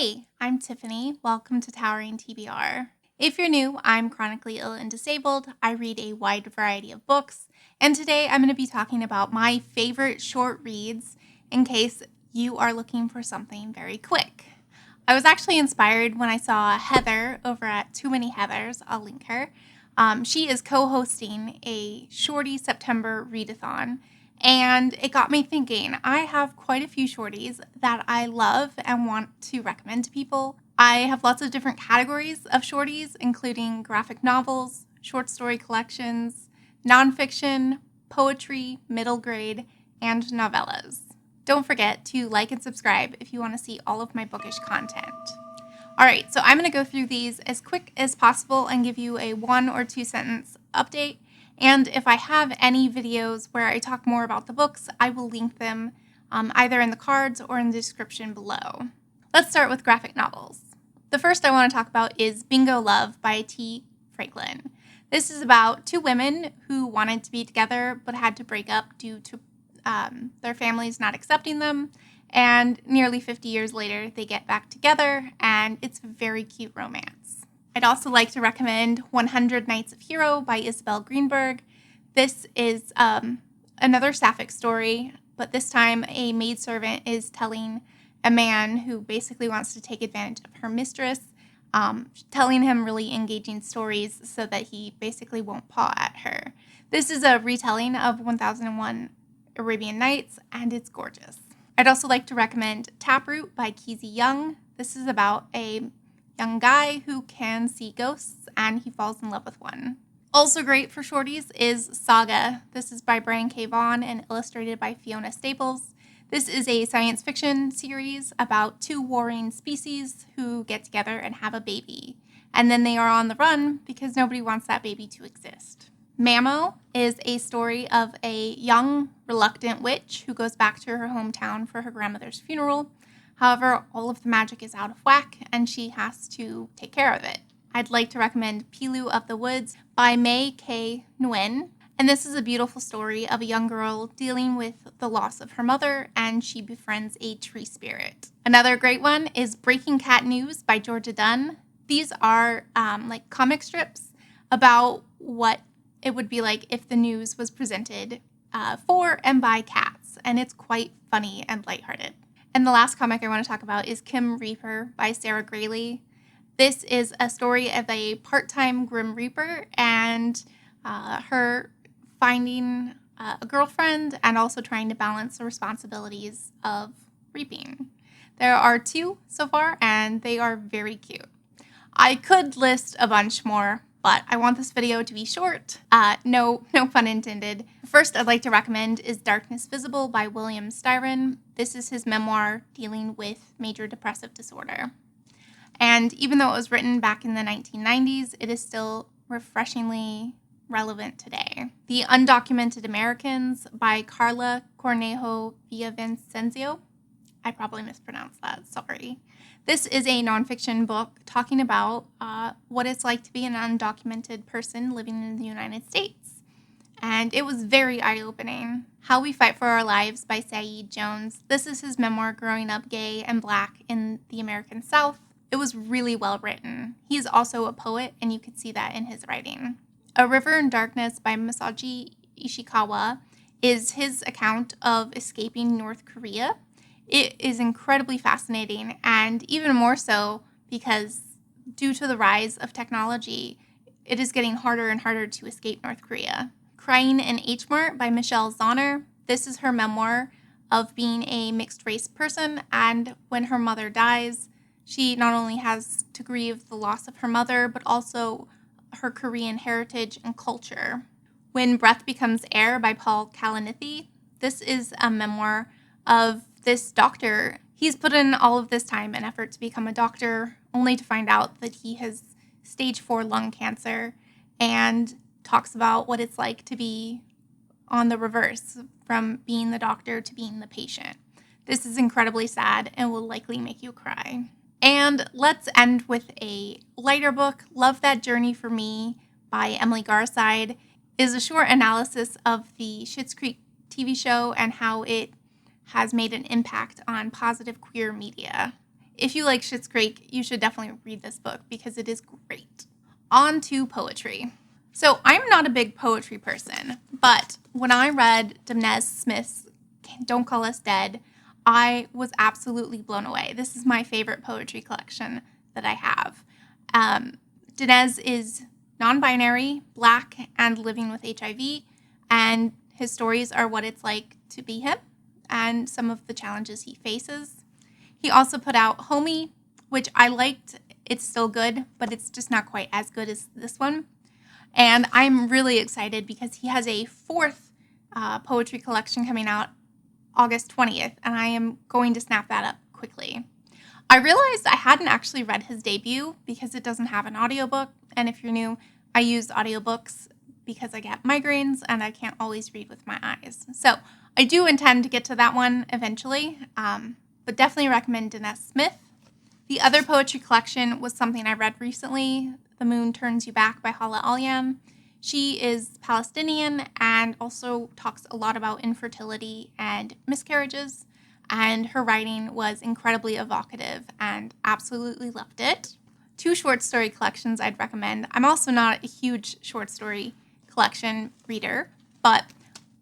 Hey, I'm Tiffany. Welcome to Towering TBR. If you're new, I'm chronically ill and disabled. I read a wide variety of books, and today I'm going to be talking about my favorite short reads in case you are looking for something very quick. I was actually inspired when I saw Heather over at Too Many Heathers. I'll link her. She is co-hosting a Shorty September readathon, and it got me thinking. I have quite a few shorties that I love and want to recommend to people. I have lots of different categories of shorties, including graphic novels, short story collections, nonfiction, poetry, middle grade, and novellas. Don't forget to like and subscribe if you want to see all of my bookish content. All right, so I'm going to go through these as quick as possible and give you a 1 or 2 sentence update. And if I have any videos where I talk more about the books, I will link them either in the cards or in the description below. Let's start with graphic novels. The first I want to talk about is Bingo Love by T. Franklin. This is about 2 women who wanted to be together but had to break up due to their families not accepting them. And nearly 50 years later, they get back together, and it's a very cute romance. I'd also like to recommend 100 Nights of Hero by Isabel Greenberg. This is another sapphic story, but this time a maidservant is telling a man who basically wants to take advantage of her mistress, telling him really engaging stories so that he basically won't paw at her. This is a retelling of 1001 Arabian Nights, and it's gorgeous. I'd also like to recommend Taproot by Keezy Young. This is about a young guy who can see ghosts, and he falls in love with one. Also great for shorties is Saga. This is by Brian K. Vaughan and illustrated by Fiona Staples. This is a science fiction series about 2 warring species who get together and have a baby. And then they are on the run because nobody wants that baby to exist. Mamo is a story of a young, reluctant witch who goes back to her hometown for her grandmother's funeral. However, all of the magic is out of whack, and she has to take care of it. I'd like to recommend Pilu of the Woods by May K. Nguyen. And this is a beautiful story of a young girl dealing with the loss of her mother, and she befriends a tree spirit. Another great one is Breaking Cat News by Georgia Dunn. These are like comic strips about what it would be like if the news was presented for and by cats, and it's quite funny and lighthearted. And the last comic I want to talk about is Kim Reaper by Sarah Grayley. This is a story of a part-time Grim Reaper and her finding a girlfriend and also trying to balance the responsibilities of reaping. There are 2 so far, and they are very cute. I could list a bunch more, but I want this video to be short. No pun intended. First I'd like to recommend is Darkness Visible by William Styron. This is his memoir dealing with major depressive disorder. And even though it was written back in the 1990s, it is still refreshingly relevant today. The Undocumented Americans by Carla Cornejo Villavicencio. I probably mispronounced that, sorry. This is a nonfiction book talking about what it's like to be an undocumented person living in the United States. And it was very eye-opening. How We Fight for Our Lives by Saeed Jones. This is his memoir growing up gay and Black in the American South. It was really well written. He's also a poet, and you could see that in his writing. A River in Darkness by Masaji Ishikawa is his account of escaping North Korea. It is incredibly fascinating, and even more so because due to the rise of technology, it is getting harder and harder to escape North Korea. Crying in H Mart by Michelle Zauner. This is her memoir of being a mixed-race person, and when her mother dies, she not only has to grieve the loss of her mother, but also her Korean heritage and culture. When Breath Becomes Air by Paul Kalanithi. This is a memoir of this doctor. He's put in all of this time and effort to become a doctor, only to find out that he has stage 4 lung cancer, and talks about what it's like to be on the reverse, from being the doctor to being the patient. This is incredibly sad and will likely make you cry. And let's end with a lighter book. Love That Journey for Me by Emily Garside is a short analysis of the Schitt's Creek TV show and how it has made an impact on positive queer media. If you like Schitt's Creek, you should definitely read this book because it is great. On to poetry. So I'm not a big poetry person, but when I read Demnez Smith's Don't Call Us Dead, I was absolutely blown away. This is my favorite poetry collection that I have. Demnez is non-binary, Black, and living with HIV, and his stories are what it's like to be him and some of the challenges he faces. He also put out Homie, which I liked. It's still good, but it's just not quite as good as this one. And I'm really excited because he has a fourth poetry collection coming out August 20th, and I am going to snap that up quickly. I realized I hadn't actually read his debut because it doesn't have an audiobook, and if you're new, I use audiobooks because I get migraines and I can't always read with my eyes. So I do intend to get to that one eventually, but definitely recommend Demnez Smith. The other poetry collection was something I read recently, The Moon Turns You Back by Hala Alyan. She is Palestinian and also talks a lot about infertility and miscarriages, and her writing was incredibly evocative and absolutely loved it. 2 short story collections I'd recommend. I'm also not a huge short story collection reader, but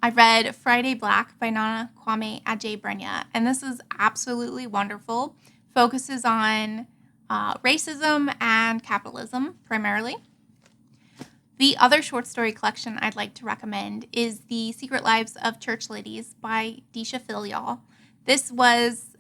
I read Friday Black by Nana Kwame Adjei-Brenyah, and this is absolutely wonderful. Focuses on racism and capitalism primarily. The other short story collection I'd like to recommend is The Secret Lives of Church Ladies by Deesha Philyaw. This was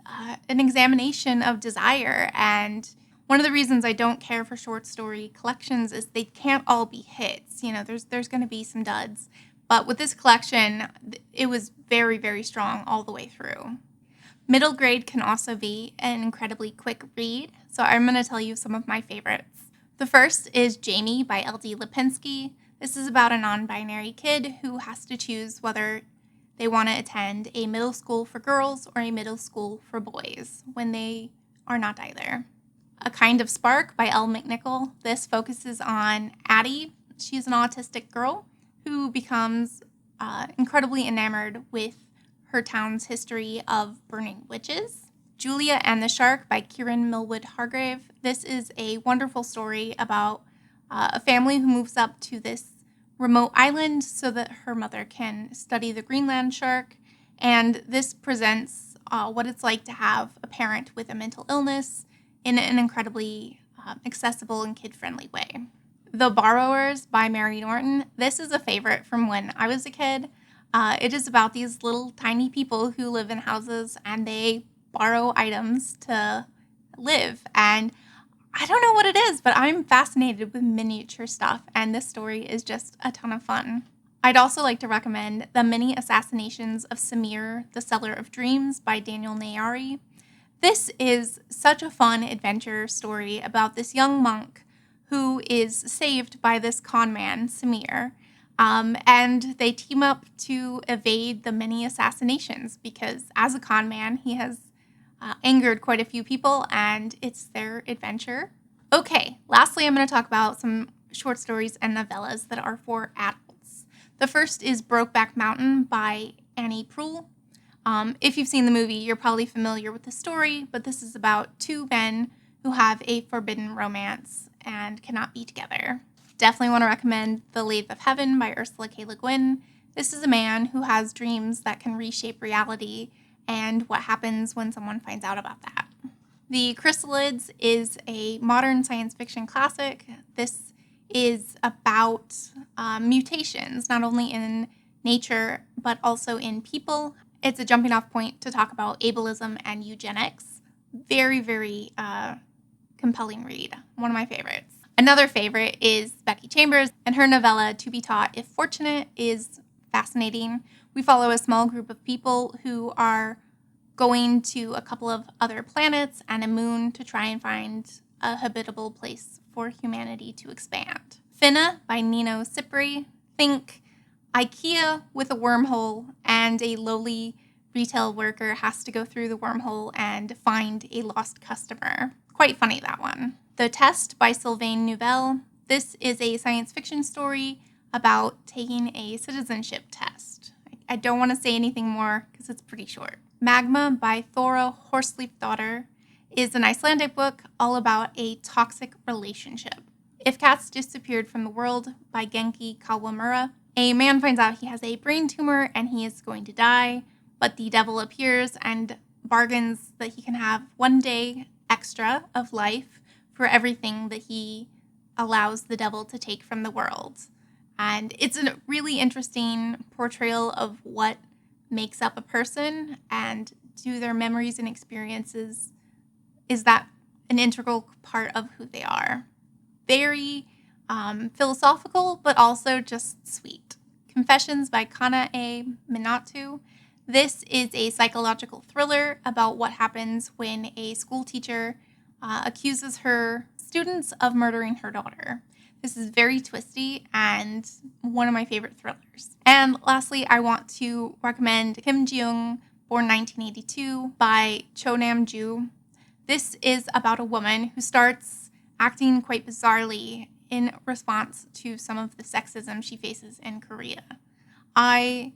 an examination of desire, and one of the reasons I don't care for short story collections is they can't all be hits. You know, there's going to be some duds. But with this collection, it was very, very strong all the way through. Middle grade can also be an incredibly quick read, so I'm going to tell you some of my favorites. The first is Jamie by L.D. Lipinski. This is about a non-binary kid who has to choose whether they want to attend a middle school for girls or a middle school for boys when they are not either. A Kind of Spark by Elle McNichol. This focuses on Addie. She's an autistic girl who becomes incredibly enamored with her town's history of burning witches. Julia and the Shark by Kieran Millwood Hargrave. This is a wonderful story about a family who moves up to this remote island so that her mother can study the Greenland shark. And this presents what it's like to have a parent with a mental illness in an incredibly accessible and kid-friendly way. The Borrowers by Mary Norton. This is a favorite from when I was a kid. It is about these little tiny people who live in houses and they borrow items to live. And I don't know what it is, but I'm fascinated with miniature stuff, and this story is just a ton of fun. I'd also like to recommend The Many Assassinations of Samir, the Seller of Dreams by Daniel Nayari. This is such a fun adventure story about this young monk who is saved by this con man, Samir, and they team up to evade the many assassinations because as a con man, he has angered quite a few people, and it's their adventure. Okay, lastly, I'm going to talk about some short stories and novellas that are for adults. The first is Brokeback Mountain by Annie Proulx. If you've seen the movie, you're probably familiar with the story, but this is about 2 men who have a forbidden romance and cannot be together. Definitely want to recommend The Lathe of Heaven by Ursula K. Le Guin. This is a man who has dreams that can reshape reality and what happens when someone finds out about that. The Chrysalids is a modern science fiction classic. This is about mutations, not only in nature, but also in people. It's a jumping off point to talk about ableism and eugenics. Very, very compelling read. One of my favorites. Another favorite is Becky Chambers, and her novella, To Be Taught If Fortunate, is fascinating. We follow a small group of people who are going to a couple of other planets and a moon to try and find a habitable place for humanity to expand. Finna by Nino Cipri. Think IKEA with a wormhole, and a lowly retail worker has to go through the wormhole and find a lost customer. Quite funny, that one. The Test by Sylvain Neuvel. This is a science fiction story about taking a citizenship test. I don't want to say anything more because it's pretty short. Magma by Thora Horsleifdottir is an Icelandic book all about a toxic relationship. If Cats Disappeared from the World by Genki Kawamura. A man finds out he has a brain tumor and he is going to die, but the devil appears and bargains that he can have 1 day extra of life for everything that he allows the devil to take from the world. And it's a really interesting portrayal of what makes up a person, and do their memories and experiences, is that an integral part of who they are. Very philosophical, but also just sweet. Confessions by Kana A. Minatu. This is a psychological thriller about what happens when a school teacher accuses her students of murdering her daughter. This is very twisty and one of my favorite thrillers. And lastly, I want to recommend Kim Ji-young, born 1982, by Cho Nam-ju. This is about a woman who starts acting quite bizarrely in response to some of the sexism she faces in Korea. I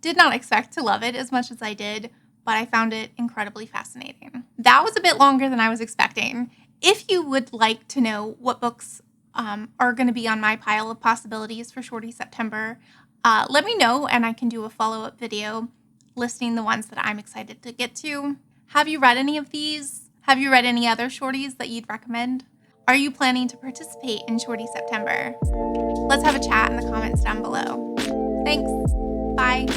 did not expect to love it as much as I did, but I found it incredibly fascinating. That was a bit longer than I was expecting. If you would like to know what books are going to be on my pile of possibilities for Shorty September, let me know and I can do a follow-up video listing the ones that I'm excited to get to. Have you read any of these? Have you read any other shorties that you'd recommend? Are you planning to participate in Shorty September? Let's have a chat in the comments down below. Thanks. Bye.